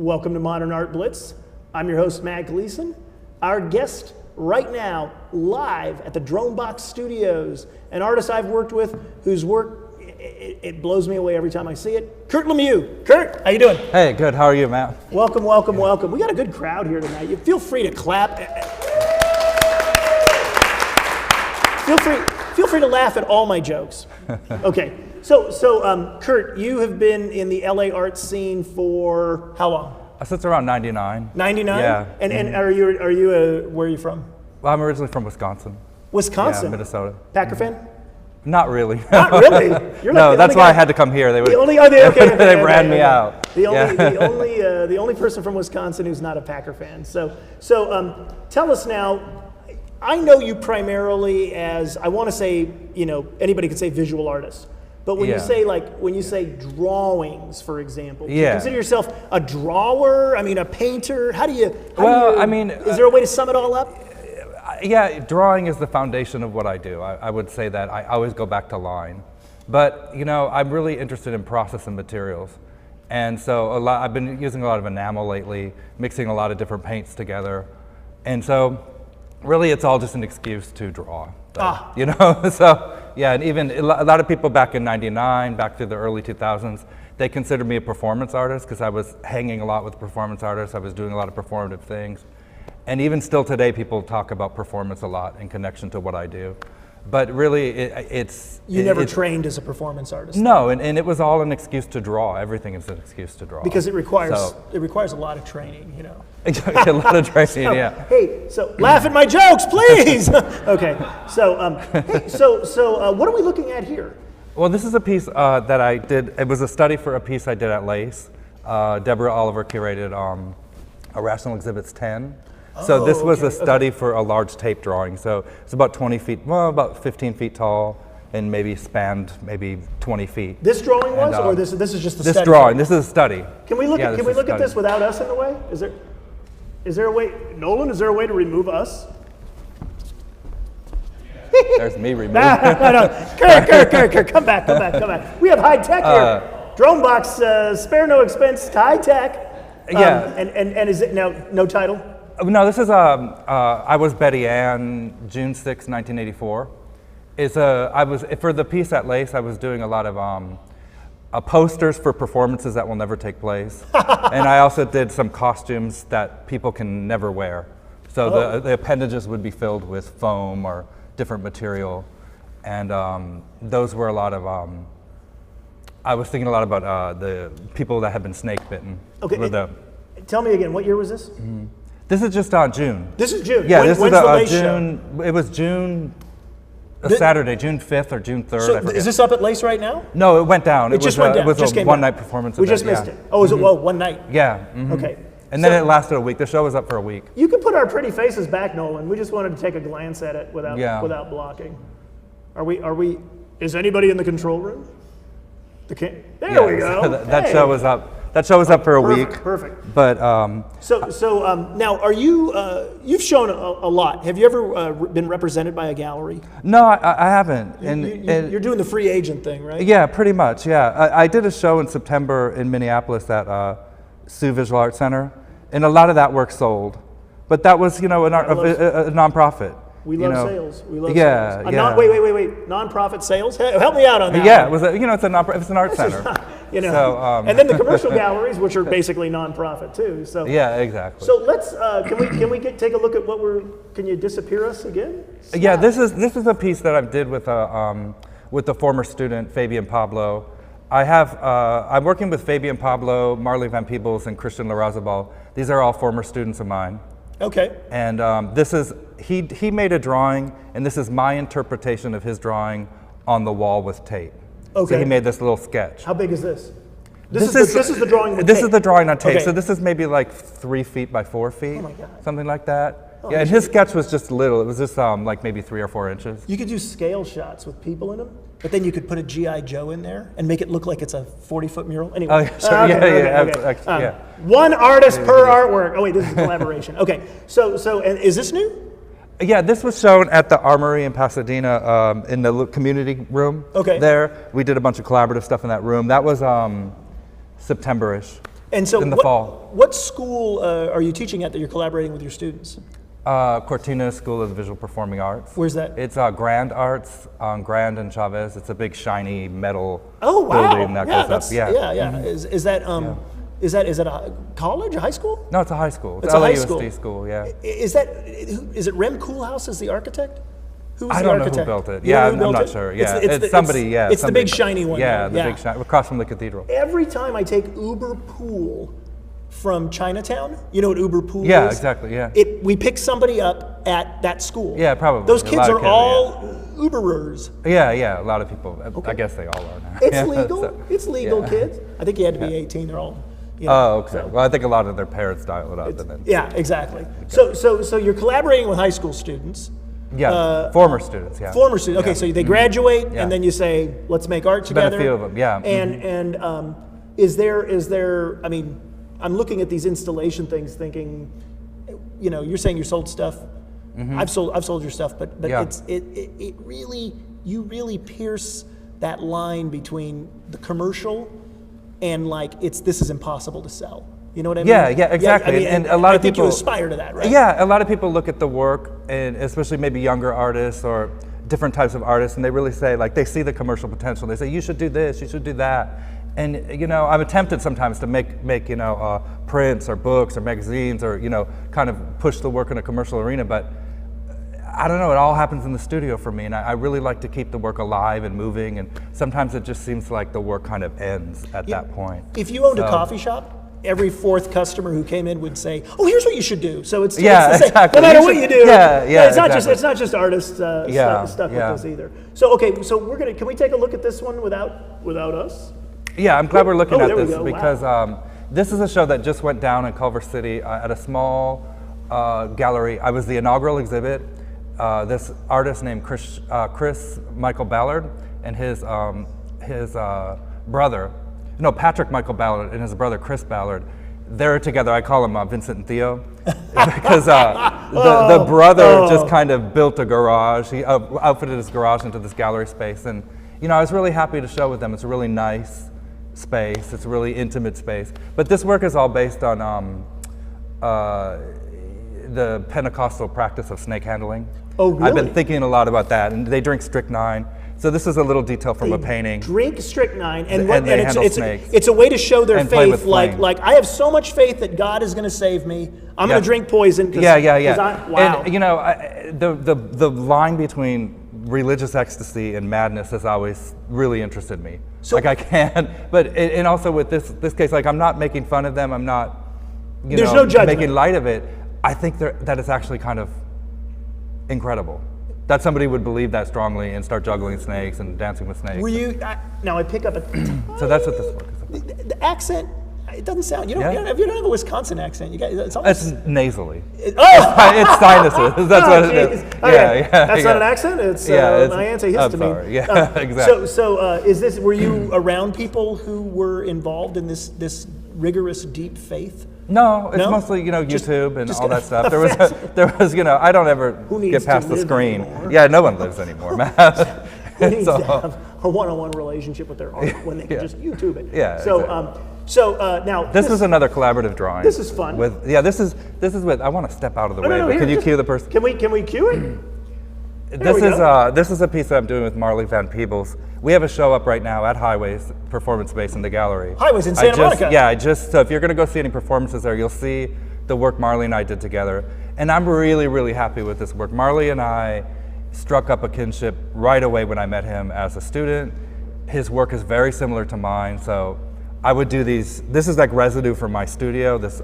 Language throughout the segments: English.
Welcome to Modern Art Blitz. I'm your host, Matt Gleason. Our guest right now, live at the Dronebox Studios, an artist I've worked with whose work, it blows me away every time I see it. Curt Lemieux. Curt, how you doing? Hey, good. How are you, Matt? Welcome, welcome, welcome. We got a good crowd here tonight. You feel free to clap. Feel free to laugh at all my jokes. Okay. So, Curt, you have been in the LA art scene for how long? Since around 99. 99? Yeah. And where are you from? Well, I'm originally from Wisconsin. Wisconsin? Yeah, Minnesota. Packer fan? Not really. Not really? You're no, that's why I had to come here. They ran me out. The only person from Wisconsin who's not a Packer fan. So tell us now. I know you primarily as, I want to say, anybody could say visual artist. But when you say drawings, for example, do you consider yourself a drawer? I mean, a painter? Is there a way to sum it all up? Yeah, drawing is the foundation of what I do. I would say that I always go back to line. But, I'm really interested in process and materials. And so I've been using a lot of enamel lately, mixing a lot of different paints together. And so really it's all just an excuse to draw. So yeah, and even a lot of people back in 99, back through the early 2000s, they considered me a performance artist because I was hanging a lot with performance artists. I was doing a lot of performative things. And even still today, people talk about performance a lot in connection to what I do. But really, it's... You never trained as a performance artist? No, and it was all an excuse to draw. Everything is an excuse to draw. Because it requires a lot of training, Exactly, a lot of training, yeah. Hey, so laugh at my jokes, please! Okay, so what are we looking at here? Well, this is a piece that I did. It was a study for a piece I did at Lace. Deborah Oliver curated Irrational Exhibits 10. So this was a study for a large tape drawing. So it's about 20 feet, about 15 feet tall, and maybe spanned maybe 20 feet. This drawing was, or this is just a study? This drawing. This is a study. Can we look at this without us in the way? Is there a way, Nolan? Is there a way to remove us? There's me removed. No. Curt, come back. We have high tech here. Dronebox, spare no expense, high tech. Yeah. And is it now no title? No, this is I Was Betty Ann, June 6, 1984. For the piece at Lace, I was doing a lot of posters for performances that will never take place. And I also did some costumes that people can never wear. So the appendages would be filled with foam or different material. And those were a lot of, I was thinking a lot about the people that had been snake bitten. Okay, tell me again, what year was this? Mm-hmm. This is just June. This is June? Yeah, when's the Lace June. Show? It was June, Saturday, June 5th or June 3rd. So is this up at Lace right now? No, it went down. It just went down. It was a one-night performance. We just missed it. Oh, is it one night? Yeah. Mm-hmm. Okay. And then it lasted a week. The show was up for a week. You can put our pretty faces back, Nolan. We just wanted to take a glance at it without blocking. Are we? Is anybody in the control room? There we go. That show was up. That show was up for a week. Perfect. But so now, are you? You've shown a lot. Have you ever been represented by a gallery? No, I haven't. You're doing the free agent thing, right? Yeah, pretty much. Yeah, I did a show in September in Minneapolis at Sioux Visual Arts Center, and a lot of that work sold. But that was, a nonprofit. We love sales. We love sales. Wait. Nonprofit sales? Help me out on that. Yeah, it was it's an art center. And then the commercial galleries, which are basically nonprofit too. So yeah, exactly. So let's can we take a look at what can you disappear us again? Stop. Yeah, this is a piece that I did with a former student, Fabian Pablo. I'm working with Fabian Pablo, Marley Van Peebles, and Christian Larrazabal. These are all former students of mine. Okay. And he made a drawing, and this is my interpretation of his drawing on the wall with tape. Okay. So he made this little sketch. How big is this? This is the drawing with tape. This is the drawing on tape. Okay. So this is maybe like 3 feet by 4 feet. Oh my God. Something like that. Yeah, and his sketch was just little. It was just like maybe 3 or 4 inches. You could do scale shots with people in them, but then you could put a G.I. Joe in there and make it look like it's a 40-foot mural. Anyway. Oh, sure. Okay. One artist per artwork. Oh wait, this is a collaboration. Okay, so and is this new? Yeah, this was shown at the Armory in Pasadena in the community room. Okay. There, we did a bunch of collaborative stuff in that room. That was September-ish. And so in the fall. What school are you teaching at that you're collaborating with your students? Cortina School of Visual Performing Arts. Where's that? It's Grand Arts on Grand and Chavez. It's a big shiny metal wow. building that goes up. Yeah. Yeah. Is that is that a college, a high school? No, it's a high school. It's a high LAUSD school. Yeah. Is it Rem Koolhaas as the architect? Who was I the don't architect? know who built it. You know Yeah, who I'm built not it? sure. Yeah, it's somebody. Yeah, it's somebody. the big shiny one. Yeah, the big shiny across from the cathedral. Every time I take Uber Pool from Chinatown, you know what Uber Pool is? Yeah, exactly. Yeah. We pick somebody up at that school. Yeah, probably. Those A kids lot of are kids, all Uberers. Yeah, a lot of people. I guess they all are now. It's Yeah, legal. so, It's legal, kids. I think you had to be 18. They're all. You know, Oh, okay. so- Well, I think a lot of their parents dial it up, and then Yeah, exactly. So you're collaborating with high school students. former students. Yeah. Former students. Okay, so they graduate, Yeah. and then you say, "Let's make art been a together." few of them, yeah. And is there? I mean, I'm looking at these installation things, thinking, you know, you're saying you sold stuff. I've sold your stuff, but Yeah. it really, you really pierce that line between the commercial and like this is impossible to sell. You know what I mean? Yeah, exactly. I mean, and a lot of think people you aspire to that, right? Yeah, a lot of people look at the work, and especially maybe younger artists or different types of artists, and they really say, like, they see the commercial potential. They say, you should do this, you should do that. And, you know, I'm tempted sometimes to make you know, prints or books or magazines or, you know, kind of push the work in a commercial arena, but I don't know, it all happens in the studio for me, and I really like to keep the work alive and moving, and sometimes it just seems like the work kind of ends at that point. If you owned a So- coffee shop, every fourth customer who came in would say, "Oh, here's what you should do." So it's Yeah, it's the same. exactly. No matter You what should- you do, yeah, it's not just artists stuck with this either. So okay, so can we take a look at this one without us? Yeah, I'm glad we're looking Oh, at there we this go. because Wow. this is a show that just went down in Culver City at a small gallery. I was the inaugural exhibit. This artist named Chris Michael Ballard and his brother, no, Patrick Michael Ballard and his brother Chris Ballard, they're together. I call them Vincent and Theo because the brother just kind of built a garage. He outfitted his garage into this gallery space, and you know, I was really happy to show with them. It's a really nice space. It's a really intimate space. But this work is all based on the Pentecostal practice of snake handling. Oh, really? I've been thinking a lot about that, and they drink strychnine. So this is a little detail from a painting. Drink strychnine, and they handle snakes. it's a way to show their And play with faith. Like flame. I have so much faith that God is going to save me. I'm going Yeah. to drink poison. Yeah. Wow. And you know, the line between religious ecstasy and madness has always really interested me. So- like I can't, but and also with this case, like I'm not making fun of them. I'm not, There's no judgment. making light of it. I think that it's actually kind of incredible that somebody would believe that strongly and start juggling snakes and dancing with snakes. Were you? Now I pick up a. So that's what this work is about. The accent. It doesn't sound. You don't have a Wisconsin accent. You got. It's It's almost. nasally. Oh. It's sinuses. That's what it Jeez. is. Okay. Yeah. That's not an accent. It's my antihistamine. I'm sorry. Yeah, exactly. So is this? Were you around people who were involved in this rigorous deep faith? No, it's No? mostly, you know, Just- YouTube and just all gonna- that stuff. There was, you know, I don't ever Who needs get past to the live screen. anymore? Yeah, no one lives anymore, man. Who needs So- to have a one-on-one relationship with their art when they can Yeah. just YouTube it? Yeah, So exactly. now This was another collaborative drawing. This is fun. This is with. I want to step out of the way, No, but here, can you just- cue the person? Can we cue it? This is a piece that I'm doing with Marley Van Peebles. We have a show up right now at Highways Performance Space in the gallery. Highways in Santa Monica. Yeah, so if you're going to go see any performances there, you'll see the work Marley and I did together. And I'm really, really happy with this work. Marley and I struck up a kinship right away when I met him as a student. His work is very similar to mine, so I would do these. This is like residue from my studio, this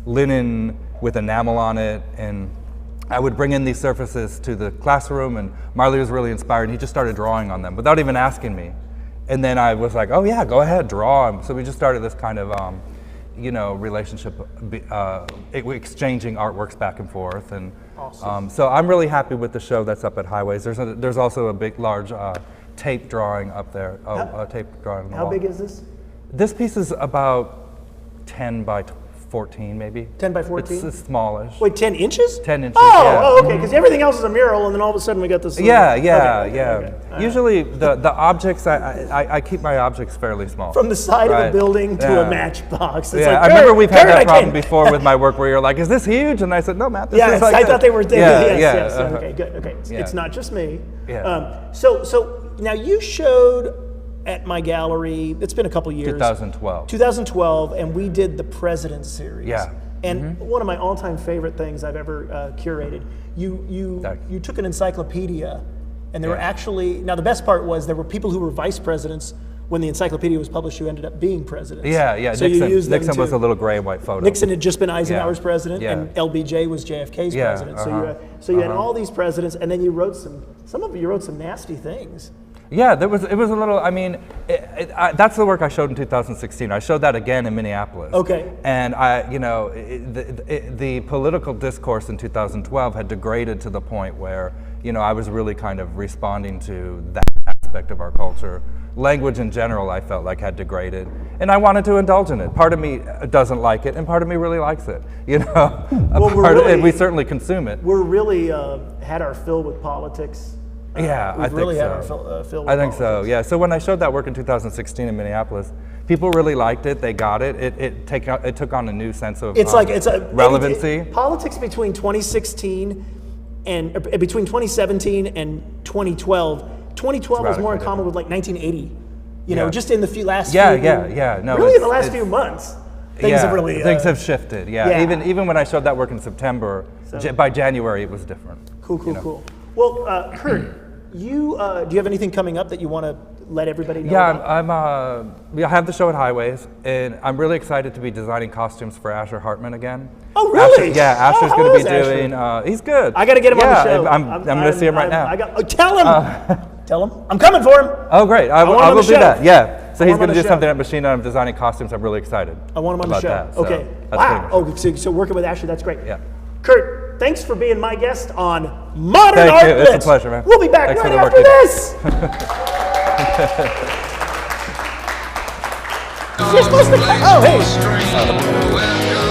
linen with enamel on it, and I would bring in these surfaces to the classroom, and Marley was really inspired, and he just started drawing on them without even asking me. And then I was like, oh yeah, go ahead, draw them. So we just started this kind of, relationship, exchanging artworks back and forth. And Awesome. so I'm really happy with the show that's up at Highways. There's also a big, large tape drawing up there, tape drawing on the How wall. big is this? This piece is about 10 by 14 maybe. 10 by 14? It's smallish. Wait, 10 inches? 10 inches, Oh, yeah. oh okay, because everything else is a mural, and then all of a sudden we got this. Yeah. Okay. Usually the objects, I keep my objects fairly small. From the side of a building to Yeah. a matchbox. It's Yeah, like, I remember we've had that problem can't. before with my work where you're like, is this huge? And I said, no, Matt, this is like I this. thought they were thinking, yes. uh-huh. Okay, good. Okay, Yeah. it's not just me. Yeah. So now you showed at my gallery, it's been a couple years. 2012. 2012, and we did the President series. Yeah. And one of my all-time favorite things I've ever curated, you took an encyclopedia, and there were actually, now the best part was there were people who were vice presidents when the encyclopedia was published who ended up being presidents. Yeah. So Nixon, you used them Nixon was a little gray and white photo. Nixon had just been Eisenhower's president, Yeah. and LBJ was JFK's president. So you had all these presidents, and then you wrote some of you wrote some nasty things. Yeah, it was a little. I mean, that's the work I showed in 2016. I showed that again in Minneapolis. Okay. And the political discourse in 2012 had degraded to the point where I was really kind of responding to that aspect of our culture. Language in general, I felt like had degraded, and I wanted to indulge in it. Part of me doesn't like it, and part of me really likes it. And we certainly consume it. We're really had our fill with politics. Yeah, I think really so. had our fill with I think politics. so. Yeah. So when I showed that work in 2016 in Minneapolis, people really liked it. They got it. It took on a new sense of relevancy. Politics between 2016 and between 2017 and 2012. 2012 was more in common with like 1980. Just in the last few. Yeah. No, really in the last few months. Things have really things have shifted. Yeah. Even when I showed that work in September, by January it was different. Cool. Well, Curt, do you have anything coming up that you want to let everybody know about? I have the show at Highways, and I'm really excited to be designing costumes for Asher Hartman again. Oh, really? Asher's going to be doing. He's good. I got to get him on the show. I'm going to see him right now. Tell him. Tell him. I'm coming for him. Oh, great. I will do that. Yeah. So he's going to do show. something at Machine, and I'm designing costumes. I'm really excited. I want him on the show. That, so okay. Wow. Oh, so working with Asher, that's great. Yeah. Curt, thanks for being my guest on Modern Art Blitz. It's a pleasure, man. We'll be back Thanks right after this. You're supposed to. Oh, hey.